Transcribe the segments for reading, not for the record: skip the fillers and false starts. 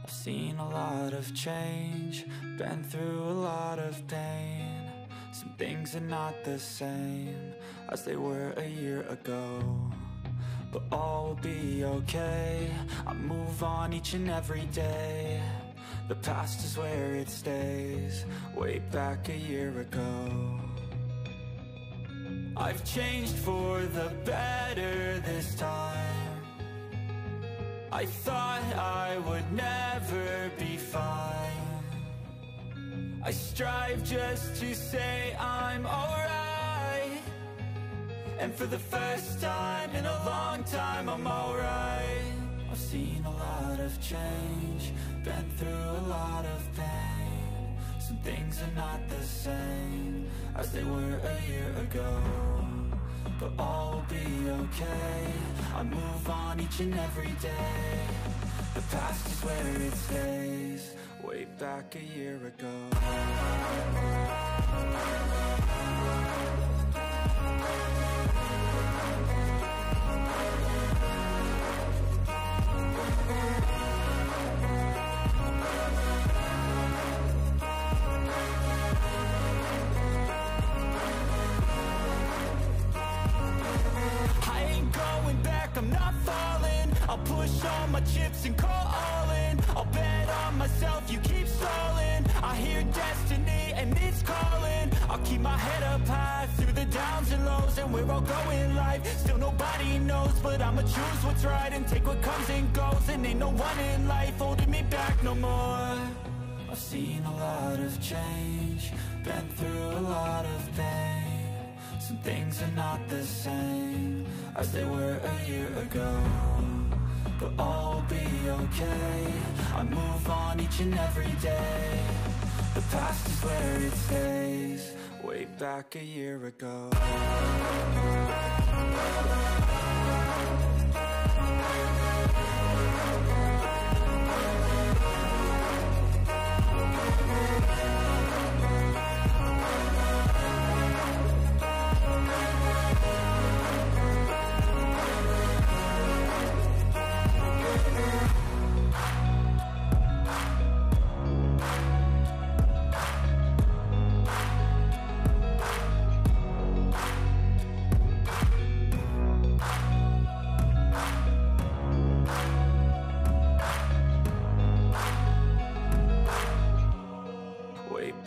I've seen a lot of change, been through a lot of pain. Some things are not the same as they were a year ago, but all will be okay. I move on each and every day. The past is where it stays, way back a year ago. I've changed for the better this time. I thought I would never be fine. I strive just to say I'm alright, and for the first time in a long time I'm alright. I've seen a lot of change, been through a lot of pain. Some things are not the same as they were a year ago, but all will be okay. I move on each and every day. The past is where it stays, way back a year ago. I'm not falling, I'll push all my chips and call all in. I'll bet on myself, you keep stalling. I hear destiny and it's calling. I'll keep my head up high through the downs and lows, and we're all going life. Still nobody knows, but I'ma choose what's right and take what comes and goes. And ain't no one in life holding me back no more. I've seen a lot of change, been through a lot of pain. Some things are not the same as they were a year ago, but all will be okay. I move on each and every day. The past is where it stays, way back a year ago.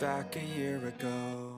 Back a year ago.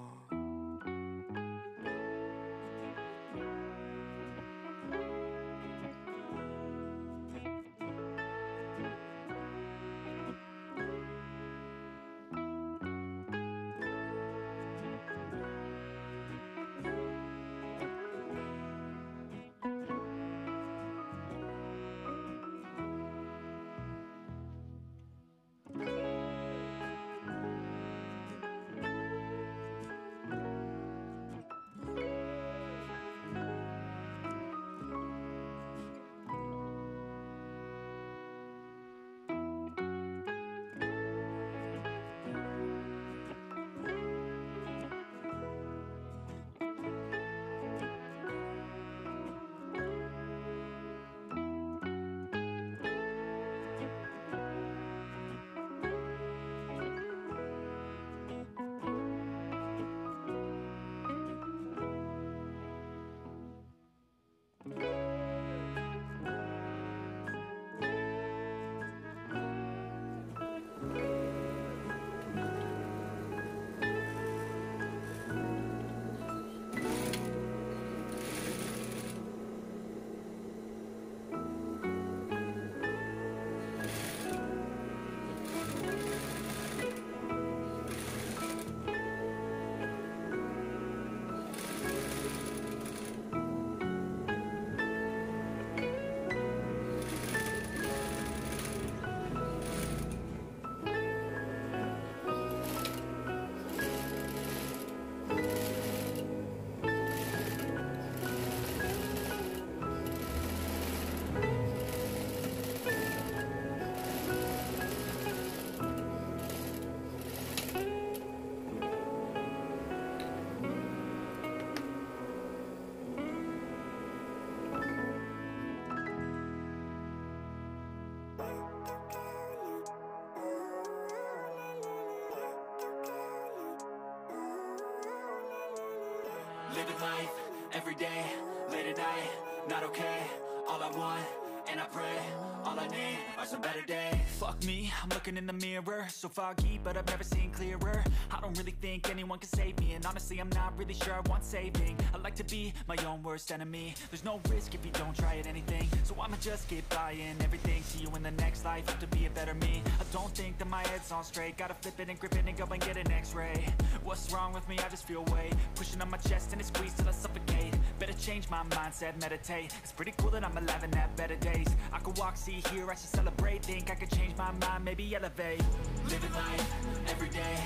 life, every day, late at night, not okay. All I want, and I pray, all I need are some better days. Fuck me, I'm looking in the mirror, so foggy, but I've never seen clearer. I don't really think anyone can save me, and honestly I'm not really sure I want saving. I like to be my own worst enemy. There's no risk if you don't try at anything, so I'ma just keep buying everything. See you in the next life, have to be a better me. I don't think that my head's on straight, gotta flip it and grip it and go and get an x-ray. What's wrong with me? I just feel weight pushing on my chest and it squeezes till I suffocate. Better change my mindset, meditate. It's pretty cool that I'm alive and have better days. I could walk, see, hear, I should celebrate. Think I could change my mind, maybe elevate. Living life, every day,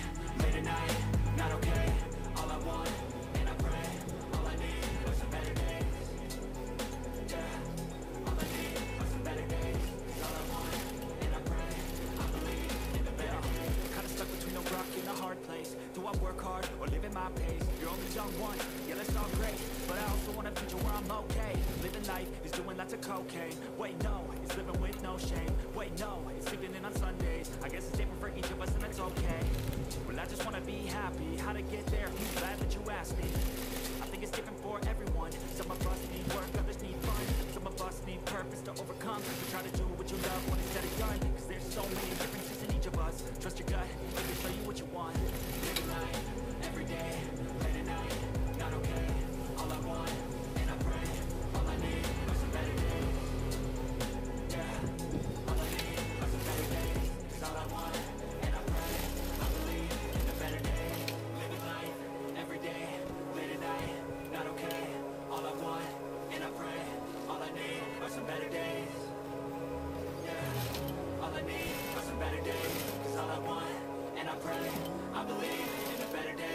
late at night, not okay. All I want, and I pray, all I need are some better days. Yeah, all I need are some better days. All I want, and I pray, I believe in the better days. Kinda stuck between a rock and a hard place. Do I work hard, or live at my pace? You're only young once, yeah that's all great, but I also want a future where I'm okay. Living life is doing lots of cocaine. Wait no, it's living with no shame. Wait no, it's sleeping in on Sundays. I guess it's different for each of us and that's okay. Well I just wanna be happy, how to get there, I'm glad that you asked me. I think it's different for everyone. Some of us need work, others need fun. Some of us need purpose to overcome. So try to do what you love when it's said and done, cause there's so many differences in each of us. Trust your gut, it can show you what you want. Living life, every day, late at night, not okay. All I want, and I pray, all I need are some better days. Yeah, all I need are some better days. Cause all I want, and I pray, I believe in the better days. Living life, every day, late at night, not okay. All I want, and I pray, all I need are some better days. Yeah, all I need are some better days. Cause all I want, and I pray, I believe in a better day.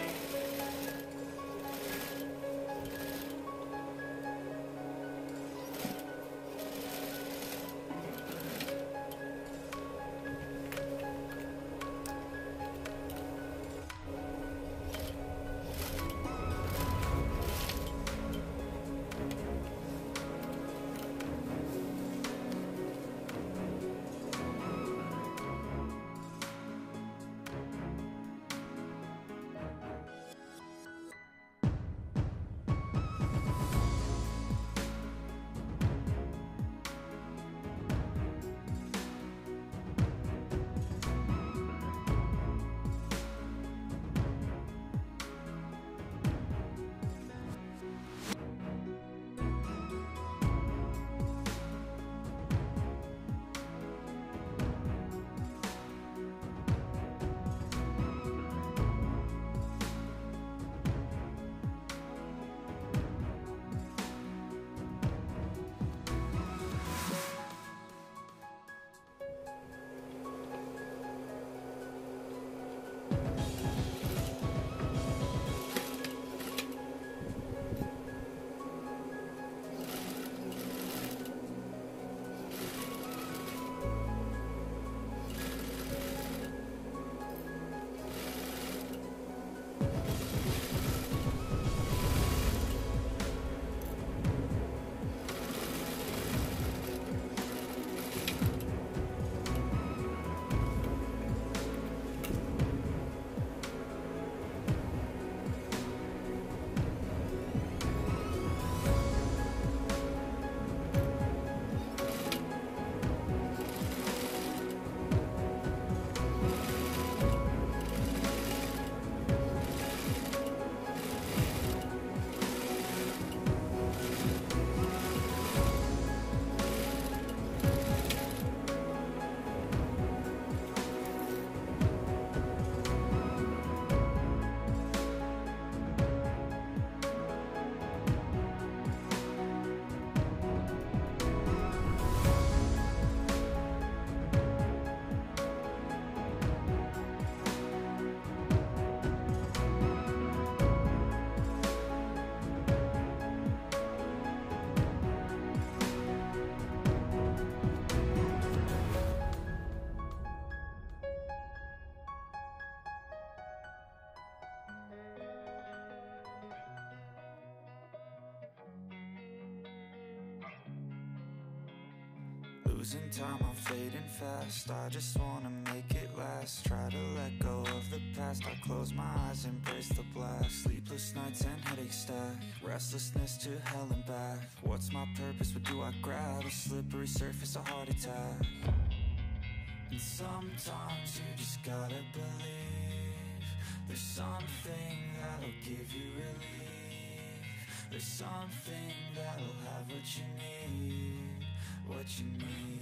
Losing time, I'm fading fast. I just wanna make it last. Try to let go of the past. I close my eyes, embrace the blast. Sleepless nights and headaches stack. Restlessness to hell and back. What's my purpose, what do I grab? A slippery surface, a heart attack. And sometimes you just gotta believe there's something that'll give you relief. There's something that'll have what you need, what you need.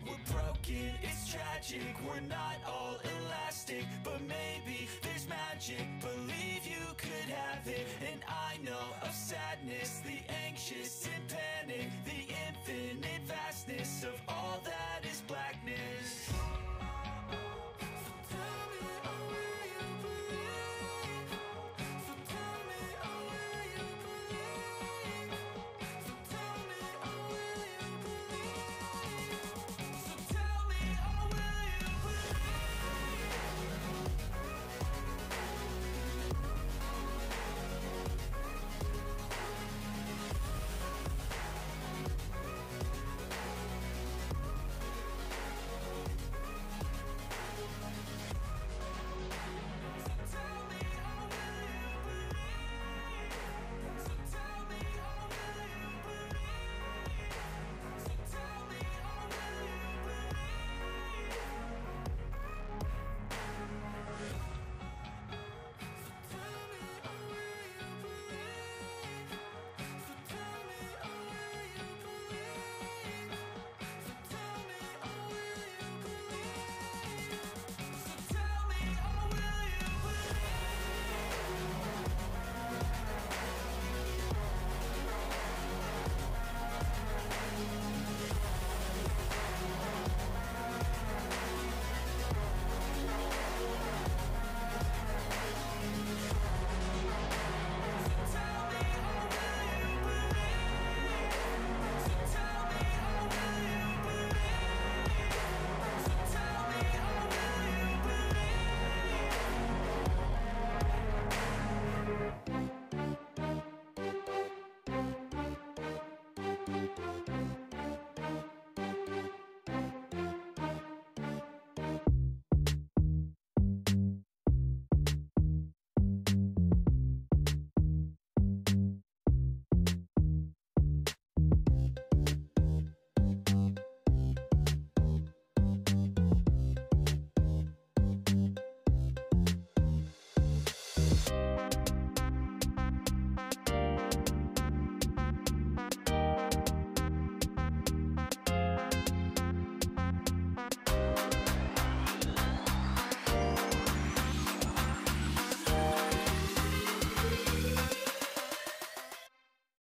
We're broken, it's tragic, we're not all elastic, but maybe there's magic. Believe you could have it, and I know of sadness, the anxious and panic, the infinite vastness of all that is blackness.